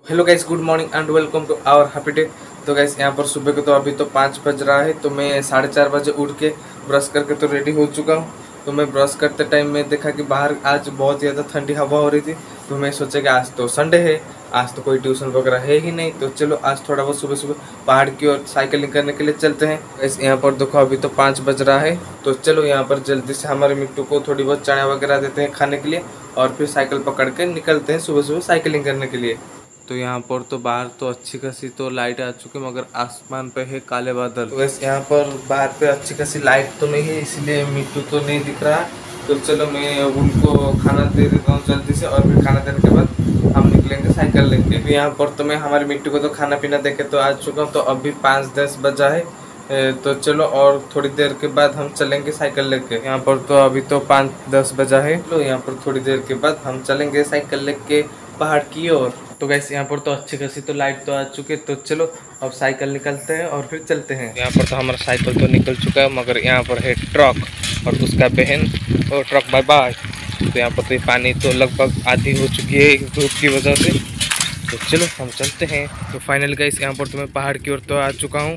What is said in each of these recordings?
Hello guys, good morning and welcome to our happy day. तो guys यहाँ पर सुबह को तो अभी तो 5 बज रहा है, तो मैं 4:30 बजे उठ के ब्रश करके तो रेडी हो चुका हूँ। तो मैं ब्रश करते टाइम में देखा कि बाहर आज बहुत ज़्यादा ठंडी हवा हो रही थी। तो मैं सोचा कि आज तो संडे है, आज तो कोई ट्यूशन वगैरह है ही नहीं, तो चलो आज थोड़ा बहुत सुबह सुबह पहाड़ की ओर साइकिलिंग करने के लिए चलते हैं। गाइस यहाँ पर देखो अभी तो 5 बज रहा है, तो चलो यहाँ पर जल्दी से हमारे मिट्टू को थोड़ी बहुत चना वगैरह देते हैं खाने के लिए, और फिर साइकिल पकड़ के निकलते हैं सुबह सुबह साइकिलिंग करने के लिए। तो यहाँ पर तो बाहर तो अच्छी खासी तो लाइट आ चुकी है, मगर आसमान पे है काले बादल। तो वैसे यहाँ पर बाहर पे अच्छी खासी लाइट तो नहीं है, इसलिए मिट्टू तो नहीं दिख रहा। तो चलो मैं उनको खाना दे देता हूँ जल्दी से, और फिर खाना देने के बाद हम निकलेंगे साइकिल लेके। अभी यहाँ पर तो मैं हमारे मिट्टू को तो खाना पीना दे के तो आ चुका हूँ, तो अभी 5:10 बजा है। तो चलो और थोड़ी देर के बाद हम चलेंगे साइकिल लेके। यहाँ पर तो अभी तो 5:10 बजा है, तो यहाँ पर थोड़ी देर के बाद हम चलेंगे साइकिल लेके पहाड़ की ओर। तो गैस यहाँ पर तो अच्छी खासी तो लाइट तो आ चुकी है, तो चलो अब साइकिल निकलते हैं और फिर चलते हैं। यहाँ पर तो हमारा साइकिल तो निकल चुका है, मगर यहाँ पर है ट्रक और उसका बहन। और ट्रक बाय बाय। तो यहाँ पर तो ये पानी तो लगभग आधी हो चुकी है धूप की वजह से। तो चलो हम चलते हैं। तो फाइनल गाइस यहाँ पर तो मैं पहाड़ की ओर तो आ चुका हूँ।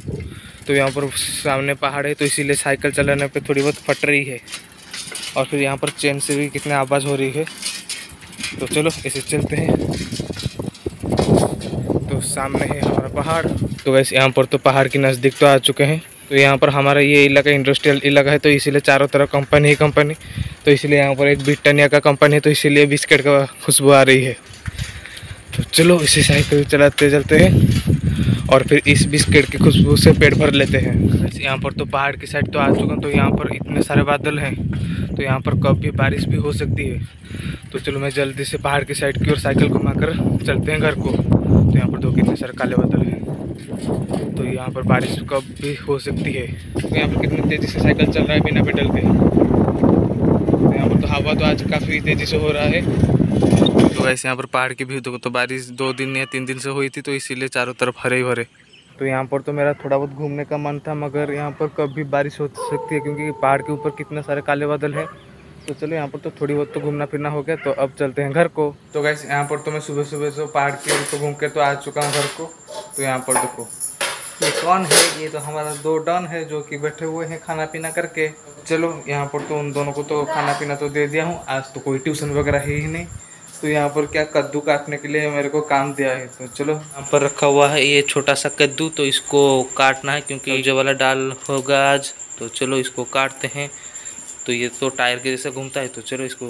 तो यहाँ पर सामने पहाड़ है, तो इसीलिए साइकिल चलाने पे थोड़ी बहुत फट रही है, और फिर यहाँ पर चेन से भी कितनी आवाज़ हो रही है। तो चलो इसे चलते हैं। तो सामने है हमारा पहाड़। तो वैसे यहाँ पर तो पहाड़ के नज़दीक तो आ चुके हैं। तो यहाँ पर हमारा ये इलाका इंडस्ट्रियल इलाका है, तो इसीलिए चारों तरफ कंपनी ही कंपनी। तो इसलिए यहाँ पर एक ब्रिटानिया का कंपनी है, तो इसीलिए बिस्किट का खुशबू आ रही है। तो चलो इसी साइकिल चलाते चलते हैं, और फिर इस बिस्किट की खुशबू से पेट भर लेते हैं। वैसे यहाँ पर तो पहाड़ की साइड तो आ चुका हूँ, तो यहाँ पर इतने सारे बादल हैं, तो यहाँ पर कभी बारिश भी हो सकती है। तो चलो मैं जल्दी से पहाड़ की साइड की ओर साइकिल घुमाकर चलते हैं घर को। तो यहाँ पर तो कितने सारे काले बादल हैं, तो यहाँ पर बारिश कब भी हो सकती है। तो यहाँ पर कितनी तेज़ी से साइकिल चल रहा है बिना पेडल के। तो यहाँ पर तो हवा तो आज काफ़ी तेज़ी से हो रहा है। तो वैसे यहाँ पर पहाड़ की भी तो बारिश 2 दिन या 3 दिन से हुई थी, तो इसीलिए चारों तरफ हरे ही भरे। तो यहाँ पर तो मेरा थोड़ा बहुत घूमने का मन था, मगर यहाँ पर कभी बारिश हो सकती है, क्योंकि पहाड़ के ऊपर कितने सारे काले बादल हैं। तो चलो यहाँ पर तो थोड़ी बहुत तो घूमना फिरना हो गया, तो अब चलते हैं घर को। तो गैस यहाँ पर तो मैं सुबह सुबह से पहाड़ की ओर तो घूम के तो आ चुका हूँ घर को। तो यहाँ पर देखो ये कौन है, ये तो हमारा 2 डॉन है जो कि बैठे हुए हैं खाना पीना करके। चलो यहाँ पर तो उन दोनों को तो खाना पीना तो दे दिया हूँ, आज तो कोई ट्यूशन वगैरह है ही नहीं। तो यहाँ पर क्या कद्दू काटने के लिए मेरे को काम दिया है, तो चलो यहाँ पर रखा हुआ है ये छोटा सा कद्दू, तो इसको काटना है क्योंकि जो वाला दाल होगा आज। तो चलो इसको काटते हैं। तो ये तो टायर के जैसे घूमता है, तो चलो इसको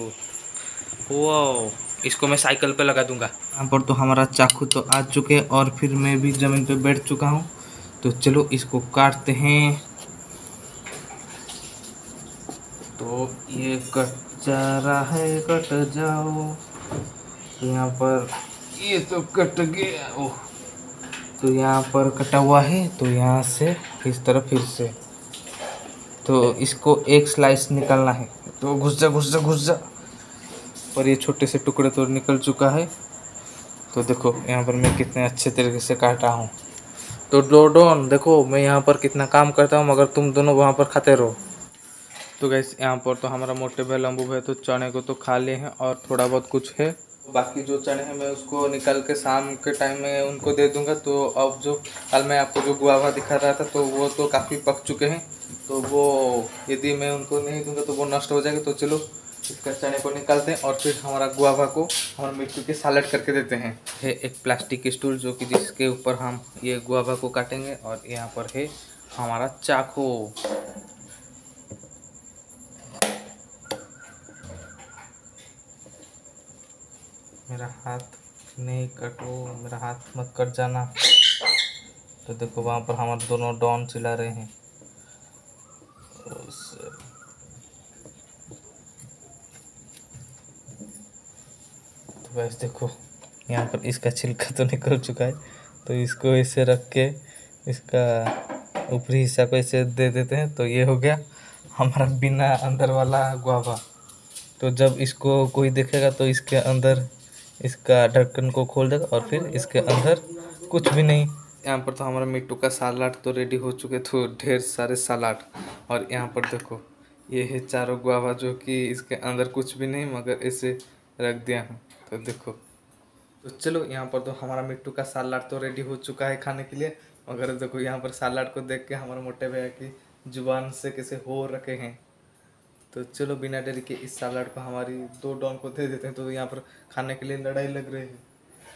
वो इसको मैं साइकिल पे लगा दूंगा। यहाँ पर तो हमारा चाकू तो आ चुके हैं, और फिर मैं भी ज़मीन पे बैठ चुका हूँ। तो चलो इसको काटते हैं। तो ये कट जा रहा है, कट जाओ। तो यहाँ पर ये तो कट गया। ओह, तो यहाँ पर कटा हुआ है, तो यहाँ से इस तरफ फिर से। तो इसको एक स्लाइस निकालना है, तो घुस जा घुस जा घुस जा। और ये छोटे से टुकड़े तो निकल चुका है। तो देखो यहाँ पर मैं कितने अच्छे तरीके से काटा हूँ। तो डोडोन देखो मैं यहाँ पर कितना काम करता हूँ, मगर तुम दोनों वहाँ पर खाते रहो। तो गैस यहाँ पर तो हमारा मोटे भाई लंबू भाई तो चने को तो खा लिए हैं, और थोड़ा बहुत कुछ है बाकी। जो चने हैं मैं उसको निकल के शाम के टाइम में उनको दे दूंगा। तो अब जो कल मैं आपको जो गुआवा दिखा रहा था, तो वो तो काफ़ी पक चुके हैं, तो वो यदि मैं उनको नहीं दूंगा तो वो नष्ट हो जाएगा। तो चलो इसका चने को निकालते हैं, और फिर हमारा गुआवा को हमारे मिट्टी के सालट करके देते हैं। है एक प्लास्टिक स्टूल जो कि जिसके ऊपर हम ये गुआवा को काटेंगे, और यहाँ पर है हमारा चाकू। मेरा हाथ नहीं कटो, मेरा हाथ मत कट जाना। तो देखो वहाँ पर हमारे दोनों डॉन चिल्ला रहे हैं। तो बस देखो यहाँ पर इसका छिलका तो निकल चुका है, तो इसको ऐसे रख के इसका ऊपरी हिस्सा को ऐसे दे देते हैं। तो ये हो गया हमारा बिना अंदर वाला गुआवा। तो जब इसको कोई देखेगा तो इसके अंदर इसका ढक्कन को खोल देगा, और फिर इसके अंदर कुछ भी नहीं। यहाँ पर तो हमारा मिट्टू का सलाद तो रेडी हो चुके, तो ढेर सारे सलाद। और यहाँ पर देखो ये है चारों गुआवा, जो कि इसके अंदर कुछ भी नहीं, मगर इसे रख दिया हूँ। तो देखो तो चलो यहाँ पर तो हमारा मिट्टू का सलाद तो रेडी हो चुका है खाने के लिए। अगर देखो यहाँ पर सलाद को देख के हमारे मोटे भैया की जुबान से कैसे हो रखे हैं। तो चलो बिना देरी के इस सलाद को हमारी 2 डॉन को दे देते हैं। तो यहाँ पर खाने के लिए लड़ाई लग रही है।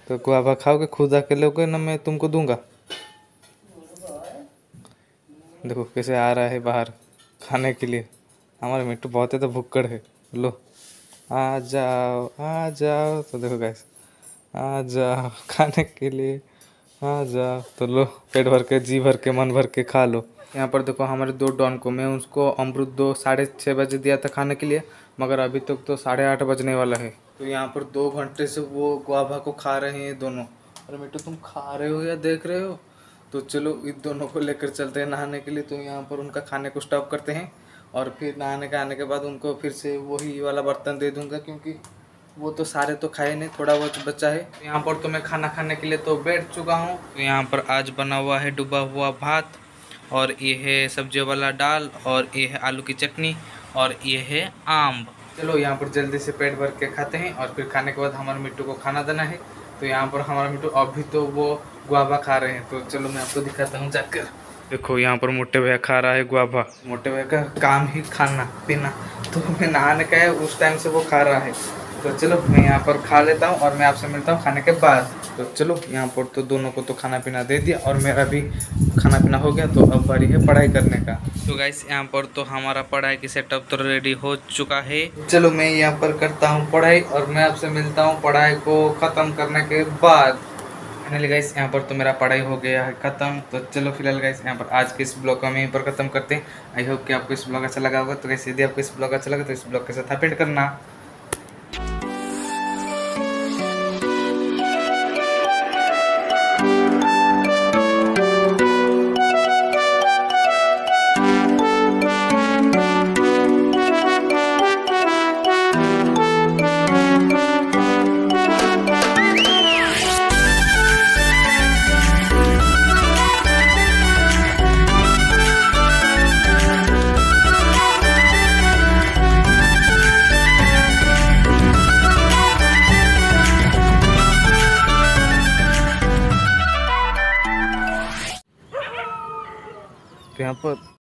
तो गुआवा खाओगे खुद आके लोगे ना, मैं तुमको दूंगा। देखो कैसे आ रहा है बाहर खाने के लिए। हमारे मिट्टू बहुत है तो भुक्कड़ है। लो आ जाओ आ जाओ। तो देखो गाइस, आ जाओ खाने के लिए, आ जाओ। तो लो पेट भर के, जी भर के, मन भर के खा लो। यहाँ पर देखो हमारे 2 डॉन को मैं उसको अमरूद 6:30 बजे दिया था खाने के लिए, मगर अभी तक तो 8:30 बजने वाला है। तो यहाँ पर 2 घंटे से वो गुआवा को खा रहे हैं दोनों। अरे मिट्टू तुम खा रहे हो या देख रहे हो? तो चलो इन दोनों को लेकर चलते हैं नहाने के लिए। तो यहाँ पर उनका खाने को स्टॉप करते हैं और फिर नहाने के आने के बाद उनको फिर से वही वाला बर्तन दे दूंगा, क्योंकि वो तो सारे तो खाए नहीं, थोड़ा बहुत बचा है। यहाँ पर तो मैं खाना खाने के लिए तो बैठ चुका हूँ। तो यहाँ पर आज बना हुआ है डूबा हुआ भात, और ये है सब्जियों वाला दाल, और ये है आलू की चटनी, और ये है आम। चलो यहाँ पर जल्दी से पेट भर के खाते हैं और फिर खाने के बाद हमारे मिट्टू को खाना देना है। तो यहाँ पर हमारा मिट्टू अभी तो वो गुआवा खा रहे हैं। तो चलो मैं आपको दिखाता हूँ जाकर। देखो यहाँ पर मोटे भैया खा रहा है गुआवा। मोटे भैया का काम ही खाना पीना, तो मैं नहाने का है उस टाइम से वो खा रहा है। तो चलो मैं यहाँ पर खा लेता हूँ और मैं आपसे मिलता हूँ खाने के बाद। तो चलो यहाँ पर तो दोनों को तो खाना पीना दे दिया और मेरा भी खाना पीना हो गया। तो अब बारी है पढ़ाई करने का। तो गाइस यहाँ पर तो हमारा पढ़ाई की सेटअप तो रेडी हो चुका है। चलो मैं यहाँ पर करता हूँ पढ़ाई और मैं आपसे मिलता हूँ पढ़ाई को ख़त्म करने के बाद। फाइनली गाइस यहाँ पर तो मेरा पढ़ाई हो गया है ख़त्म। तो चलो फिलहाल गाइस यहाँ पर आज के इस ब्लॉग को हम यहीं पर ख़त्म करते हैं। आई होप कि आपको इस ब्लॉग अच्छा लगा होगा। तो गाइस यदि आपको इस ब्लॉग अच्छा लगा तो इस ब्लॉग के साथ हैप्पी करना। तो यहाँ पर